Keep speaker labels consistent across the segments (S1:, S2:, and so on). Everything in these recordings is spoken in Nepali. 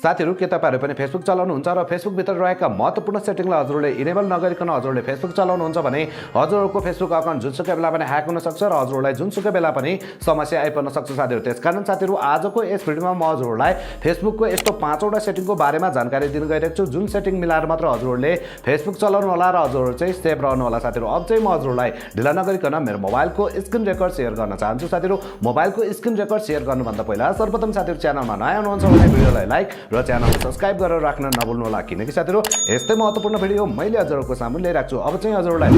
S1: साथीहरु के तपाईहरु पनि फेसबुक चलाउनुहुन्छ र फेसबुक भित्र रहेका महत्त्वपूर्ण सेटिङलाई हजुरले इनेबल नगरिकन हजुरले फेसबुक चलाउनुहुन्छ भने हजुरहरुको फेसबुक अकाउन्ट जुनसुकै बेला पनि ह्याक हुन सक्छ र हजुरलाई जुनसुकै बेला पनि समस्या आइपर्न सक्छ साथीहरु। त्यसकारण साथीहरु आजको यस भिडियोमा म हजुरहरुलाई फेसबुकको यस्तो 5 वटा सेटिङको बारेमा जानकारी दिन गइरहेको छु जुन सेटिङ मिलाएर मात्र हजुरहरुले फेसबुक चलाउनु होला र हजुरहरु चाहिँ सेफ रहनु होला साथीहरु। अब चाहिँ म हजुरहरुलाई ढिला नगरिकन मेरो मोबाइलको स्क्रिन रेकर्ड शेयर गर्न चाहन्छु साथीहरु। मोबाइलको स्क्रिन रेकर्ड शेयर गर्नुभन्दा पहिला सर्वप्रथम साथीहरु च्यानलमा नयाँ हुनुहुन्छ भने भिडियोलाई लाइक र च्यानललाई सब्स्क्राइब गरेर राख्न नभुल्नु होला किनकि साथीहरु यस्तै महत्त्वपूर्ण भिडियो मैले हजुरहरुको सामु ल्याइराख्छु। अब चाहिँ हजुरहरुलाई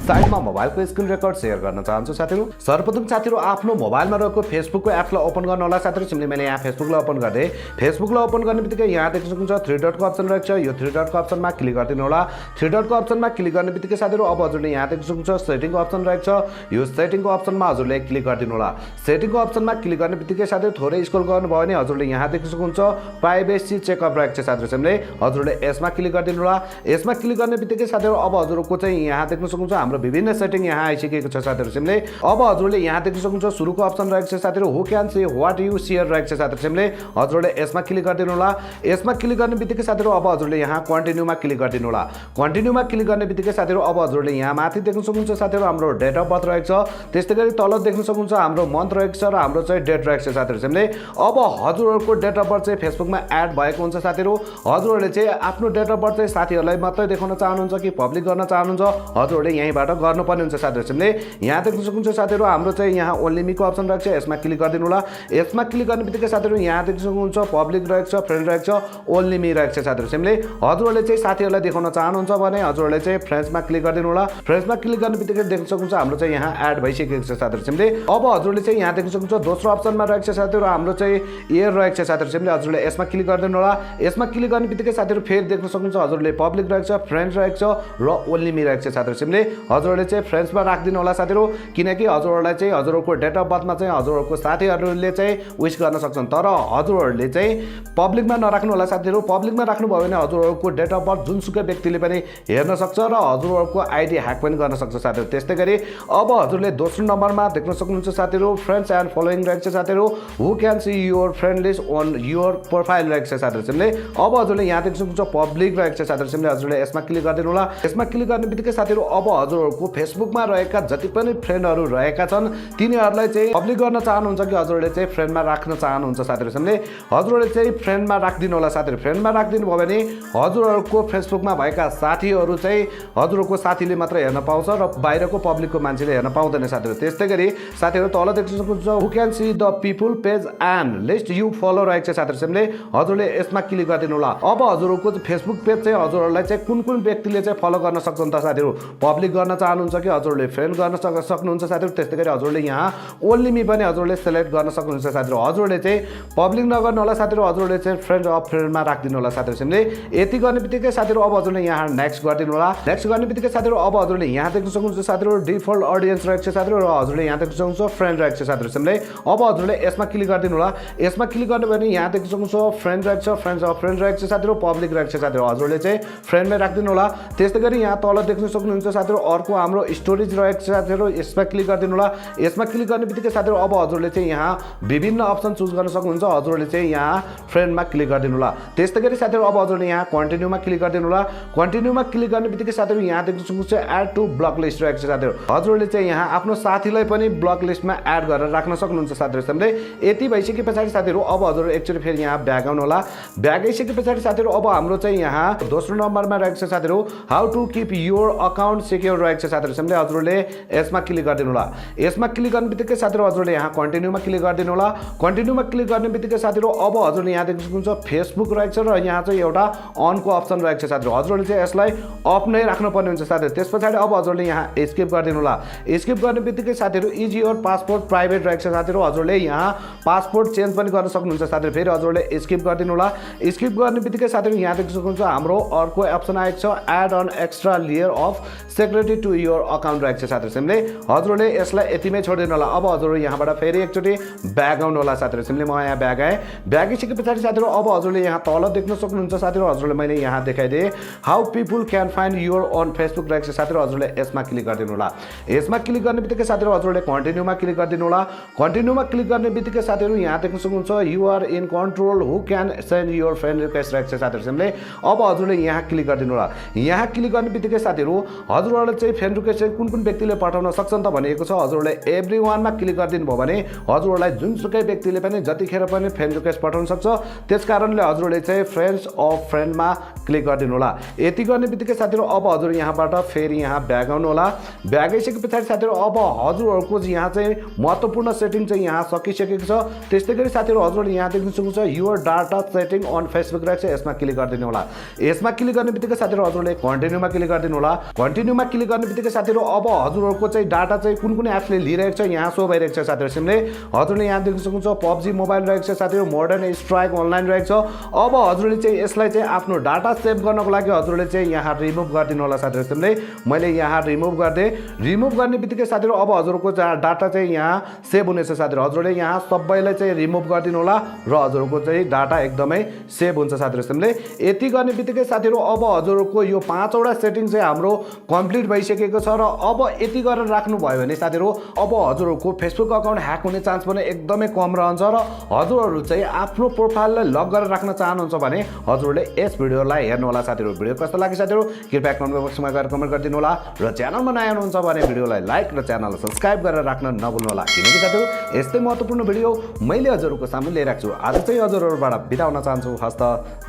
S1: साइडमा मोबाइलको स्क्रिन रेकर्ड शेयर गर्न चाहन्छु साथीहरु। सर्वप्रथम साथीहरु आफ्नो मोबाइलमा रहेको फेसबुकको एप्सलाई ओपन गर्न होला साथीहरु। सिम्पली मैले यहाँ फेसबुकलाई ओपन गर्दै फेसबुकलाई ओपन गर्नेबित्तिकै यहाँ देख्न सक्नुहुन्छ 3 डटको अप्सन रहेको छ। यो 3 डटको अप्सनमा क्लिक गर्दिनु होला। 3 डटको अप्सनमा क्लिक गर्नेबित्तिकै साथीहरु अब हजुरले यहाँ देख्न सक्नुहुन्छ सेटिङको अप्सन रहेको छ। यो सेटिङको अप्सनमा हजुरले क्लिक गर्दिनु होला। सेटिङको अप्सनमा क्लिक गर्नेबित्तिकै साथीहरु थोरै स्क्रल गर्नुभयो भने हजुरले यहाँ देख्न सक्नुहुन्छ प्राइभेसी चेकअप रहेको छ साथीहरु। सिम्पली हजुरले यसमा क्लिक गर्दिनु होला। यसमा क्लिक गर्नेबित्तिकै साथीहरु अब हजुरको चाहिँ यहाँ देख्न सक्नुहुन्छ हाम्रो विभिन्न सेटिङ यहाँ आइसकेको छ साथीहरु। सिम्पली अब हजुरले यहाँ देख्न सक्नुहुन्छ सुरुको अप्सन रहेको छ साथीहरु who can see what you share रहेको छ साथीहरु। सिम्पली हजुरले यसमा क्लिक गर्दिनु होला। यसमा क्लिक गर्नेबित्तिकै साथीहरु अब हजुरले यहाँ कन्टिन्युमा क्लिक गर्दिनु होला। कन्टिन्युमा क्लिक गर्नेबित्तिकै साथीहरु अब हजुरले यहाँ माथि देख्न सक्नुहुन्छ साथीहरु हाम्रो डेट अफ बर्थ रहेको छ। त्यस्तै गरी तल देख्न सक्नुहुन्छ हाम्रो मन्थ रहेको छ र हाम्रो चाहिँ डेट रहेको छ साथीहरु। सिम्पली अब हजुरहरुको डेट अफ बर्थ चाहिँ फेसबुकमा एड भएको हुन्छ साथीहरु। हजुरहरुले चाहिँ आफ्नो डेट अफ बर्थ चाहिँ साथीहरुलाई मात्रै देखाउन चाहनुहुन्छ कि पब्लिक गर्न चाहनुहुन्छ हजुरहरुले यहीँबाट गर्नुपर्ने हुन्छ साथीहरु। सिम्पली यहाँ देख्न सक्नुहुन्छ साथीहरु हाम्रो चाहिँ यहाँ ओन्ली मीको अप्सन रहेको छ। यसमा क्लिक गर्दिनु होला। यसमा क्लिक गर्नेबित्तिकै साथीहरु यहाँ देख्न सक्नुहुन्छ पब्लिक रहेको छ, फ्रेन्ड रहेको छ, ओन्ली मी रहेको छ साथीहरु। सिम्पली हजुरहरुले चाहिँ साथीहरुलाई देखाउन चाहनुहुन्छ भने हजुरहरुले चाहिँ फ्रेन्ड्समा क्लिक गर्दिनु होला। फ्रेन्ड्समा क्लिक गर्नेबित्तिकै देख्न सक्नुहुन्छ हाम्रो चाहिँ यहाँ एड भइसकेको छ साथीहरु। सिम्पली अब हजुरले चाहिँ यहाँ देख्न सक्नुहुन्छ दोस्रो अप्सनमा रहेको छ साथीहरु हाम्रो चाहिँ इयर रहेको छ साथीहरु। सिम्पली हजुरले यसमा क्लिक गर्दिनु होला। यसमा क्लिक गर्नेबित्तिकै साथीहरु फेरि देख्न सक्नुहुन्छ हजुरले पब्लिक रहेको छ, फ्रेन्ड्स रहेको छ र ओन्ली मी रहेको छ साथीहरु। सिम्पली हजुरले चाहिँ फ्रेन्ड्समा राख्दिनु होला साथीहरु किनकि हजुरहरुलाई चाहिँ हजुरहरुको डेट अफ बर्थमा चाहिँ हजुरहरुको साथीहरुले चाहिँ विश गर्न सक्छन् तर हजुरहरुले चाहिँ पब्लिकमा नराख्नु होला साथीहरु। पब्लिकमा राख्नुभयो भने हजुरहरुको डेट अफ बर्थ जुनसुकै व्यक्तिले पनि हेर्न सक्छ र हजुरहरुको आईडी ह्याक पनि गर्न सक्छ साथीहरु। त्यस्तै गरी अब हजुरले दोस्रो नम्बरमा देख्न सक्नुहुन्छ साथीहरु फ्रेन्ड्स एन्ड फलोइङ रहेको छ साथीहरु who can see your friend list on your profile रहेको छ साथीहरु। सिम्पली अब हजुरले यहाँ देख्न सक्नुहुन्छ पब्लिक रहेको छ साथीहरु। सिम्पली हजुरले यसमा क्लिक गर्दिनु होला। यसमा क्लिक गर्नेबित्तिकै साथीहरु अब हजुरहरुको फेसबुकमा रहेका जति पनि फ्रेन्डहरु रहेका छन् तिनीहरुलाई चाहिँ पब्लिक गर्न चाहनुहुन्छ कि हजुरहरुले चाहिँ फ्रेन्डमा राख्न चाहनुहुन्छ साथीहरु। सिम्पली हजुरहरुले चाहिँ फ्रेन्डमा राख्दिनु होला साथीहरु। फ्रेन्डमा राख्दिनु भयो भने हजुरहरुको फेसबुकमा भएका साथीहरु चाहिँ हजुरहरुको साथीले मात्र हेर्न पाउँछ र बाहिरको पब्लिकको मान्छेले हेर्न पाउँदैन साथीहरु। त्यस्तै गरी साथीहरु तल देख्न सक्नुहुन्छ who can see the people page and list you follow रहेको छ साथीहरु। सिम्पली हजुरले यसमा क्लिक गर्दिनु होला। अब हजुरहरुको फेसबुक पेज चाहिँ हजुरहरुलाई चाहिँ कुन कुन व्यक्तिले चाहिँ फलो गर्न सक्छन् त साथीहरु पब्लिक गर्न चाहनुहुन्छ कि हजुरले फ्रेन्ड गर्न सक्नुहुन्छ साथीहरु। त्यस्तै गरी हजुरले यहाँ ओन्ली मी पनि हजुरले सिलेक्ट गर्न सक्नुहुन्छ साथीहरु। हजुरले चाहिँ पब्लिक नगर्नु होला साथीहरु। हजुरले चाहिँ फ्रेन्ड अफ फ्रेन्डमा राख्दिनु होला साथीहरु। सिम्पली यति गर्नेबित्तिकै साथीहरु अब हजुरले यहाँ नेक्स्ट गर्दिनु होला। नेक्स्ट गर्नेबित्तिकै साथीहरु अब हजुरले यहाँ देख्न सक्नुहुन्छ साथीहरु डिफल्ट अडियन्स रहेको छ साथीहरु र हजुरले यहाँ देख्न सक्नुहुन्छ फ्रेन्ड रहेको छ साथीहरु। सिम्पली अब हजुरले यसमा क्लिक गर्दिनु होला। यसमा क्लिक गर्नु भने यहाँ देख्न सक्नुहुन्छ फ्रेन्ड रहेको छ, फ्रेन्ड्स अफ फ्रेन्ड रहेको छ साथीहरु, पब्लिक रहेको छ साथीहरु। हजुरले चाहिँ फ्रेन्डमै राख्दिनु होला। त्यस्तै गरी यहाँ तल देख्न सक्नुहुन्छ साथीहरु अर्को हाम्रो स्टोरेज रहेको छ साथीहरु। यसमा क्लिक गर्दिनु होला। यसमा क्लिक गर्नेबित्तिकै साथीहरु अब हजुरले चाहिँ यहाँ विभिन्न अप्सन चुज गर्न सक्नुहुन्छ। हजुरले चाहिँ यहाँ फ्रेन्डमा क्लिक गर्दिनु होला। त्यस्तै गरी साथीहरु अब हजुरले यहाँ कन्टिन्युमा क्लिक गर्दिनु होला। कन्टिन्युमा क्लिक गर्नेबित्तिकै साथीहरु यहाँ देख्न सक्नुहुन्छ एड टु ब्लक लिस्ट रहेको छ साथीहरु। हजुरले चाहिँ यहाँ आफ्नो साथीलाई पनि ब्लक लिस्टमा एड गरेर राख्न सक्नुहुन्छ साथीहरु। सिम्पली यति भइसके पछाडी साथीहरु अब हजुरले एकचोटी फेरि यहाँ ब्याक आउनु होला। ब्याक आइसके पछाडी साथीहरु अब हाम्रो चाहिँ यहाँ दोस्रो नम्बरमा रहेको छ साथीहरु how to keep your account secure रहेको छ साथीहरु। सिम्पली हजुरले यसमा क्लिक गर्दिनु होला। यसमा क्लिक गर्नेबित्तिकै साथीहरु हजुरले यहाँ कन्टिन्युमा क्लिक गर्दिनु होला। कन्टिन्युमा क्लिक गर्नेबित्तिकै साथीहरु अब हजुरले यहाँ देख्न सक्नुहुन्छ फेसबुक रहेको छ र यहाँ चाहिँ एउटा अनको अप्सन रहेको छ साथीहरु। हजुरले चाहिँ यसलाई अफ नै राख्नुपर्ने हुन्छ साथीहरु। त्यसपछि अब हजुरले यहाँ स्किप गर्दिनु होला। स्किप गर्नेबित्तिकै साथीहरु इज योर पासपोर्ट प्राइभेट रहेको छ साथीहरु। हजुरले यहाँ पासपोर्ट चेन्ज पनि गर्न सक्नुहुन्छ साथीहरु। फेरि हजुरले स्किप गर्दिनु होला। स्किप गर्नेबित्तिकै साथीहरु यहाँ देख्न सक्नुहुन्छ हाम्रो अर्को अप्सन आएको छ add on extra layer of security to your account रहेको छ साथीहरु। सिम्पली हजुरले यसलाई यतिमै छोड्दिनु होला। अब हजुरले यहाँबाट फेरि एकचोटी ब्याक आउनु होला साथीहरु। सिम्पली म यहाँ ब्याक आएँ। ब्याक आइसके पछाडी साथीहरु अब हजुरले यहाँ तल देख्न सक्नुहुन्छ साथीहरु। हजुरले मैले यहाँ देखाइदिएँ how people can find your on Facebook रहेको छ साथीहरु। हजुरले यसमा क्लिक गर्दिनु होला। यसमा क्लिक गर्नेबित्तिकै साथीहरु हजुरले कन्टिन्युमा क्लिक गर्दिनु होला। कन्टिन्युमा क्लिक गर्नेबित्तिकै साथीहरु यहाँ देख्न सक्नुहुन्छ you are in control who can can send your friend request रहेको छ साथीहरूले। अब हजुरले यहाँ क्लिक गरिदिनु होला। यहाँ क्लिक गर्ने बित्तिकै साथीहरू हजुरहरूले चाहिँ फ्रेन्ड रिक्वेस्ट चाहिँ कुन व्यक्तिले पठाउन सक्छन् त भनेको छ। हजुरहरूले एभ्रीवानमा क्लिक गरिदिनु भयो भने हजुरहरूलाई जुनसुकै व्यक्तिले पनि जतिखेर पनि फ्रेन्ड रिक्वेस्ट पठाउन सक्छ। त्यसकारणले हजुरहरूले चाहिँ फ्रेन्ड्स अफ फ्रेन्डमा क्लिक गरिदिनु होला। यति गर्ने बित्तिकै साथीहरू अब हजुर यहाँबाट फेरि यहाँ ब्याग आउनु होला। ब्याग आइसके पछाडि साथीहरू अब हजुरहरूको यहाँ चाहिँ महत्त्वपूर्ण सेटिङ चाहिँ यहाँ सकिसकेको छ। त्यस्तै गरी साथीहरू हजुरले यहाँ देख्न सक्नुहुन्छ your data setting on Facebook रहेको छ, यसमा क्लिक गरिदिनु होला। यसमा क्लिक गर्ने बित्तिकै साथीहरू हजुरले कन्टिन्यूमा क्लिक गरिदिनु होला। कन्टिन्यूमा क्लिक गर्ने बित्तिकै साथीहरू अब हजुरहरूको चाहिँ डाटा चाहिँ कुन कुन एप्सले लिइरहेको छ यहाँ सो भइरहेको छ साथीहरूले। हजुरले यहाँ देख्न सक्नुहुन्छ पबजी मोबाइल रहेको छ साथीहरू, मोडर्न स्ट्राइक अनलाइन रहेको छ। अब हजुरले चाहिँ यसलाई चाहिँ आफ्नो डाटा सेभ गर्नको लागि हजुरले चाहिँ यहाँ रिमुभ गरिदिनु होला साथीहरूले। मैले यहाँ रिमुभ गरिदिएँ। रिमुभ गर्ने बित्तिकै साथीहरू अब हजुरको डाटा चाहिँ यहाँ सेभ हुनेछ साथीहरू। हजुरले यहाँ सबैलाई चाहिँ रिमुभ गरिदिनु होला र हजुरको चाहिँ डाटा एकदमै सेभ हुन्छ साथीहरूले। यति गर्ने बित्तिकै साथीहरू अब हजुरको यो 5 वटा सेटिङ चाहिँ हाम्रो कम्प्लिट भइसकेको छ। र अब यति गरेर राख्नुभयो भने साथीहरू अब हजुरहरूको फेसबुक अकाउन्ट ह्याक हुने चान्स पनि एकदमै कम रहन्छ। र हजुरहरू चाहिँ आफ्नो प्रोफाइललाई लक गरेर राख्न चाहनुहुन्छ भने हजुरहरूले यस भिडियोलाई हेर्नु होला साथीहरू। भिडियो कस्तो लाग्यो साथीहरू कृपया कमेन्ट बक्समा गएर कमेन्ट गरिदिनु होला। र च्यानलमा नयाँ हुनुहुन्छ भने भिडियोलाई लाइक र च्यानललाई सब्स्क्राइब गरेर राख्न नभुल्नु होला, किनकि साथीहरू यस्तै महत्त्वपूर्ण भिडियो मैले हजुरहरूको सामु लिइराख्छु। आज चाहिँ हजुरहरूबाट बिदा हुन चाहन्छु। हस्त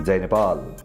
S1: जय नेपाल।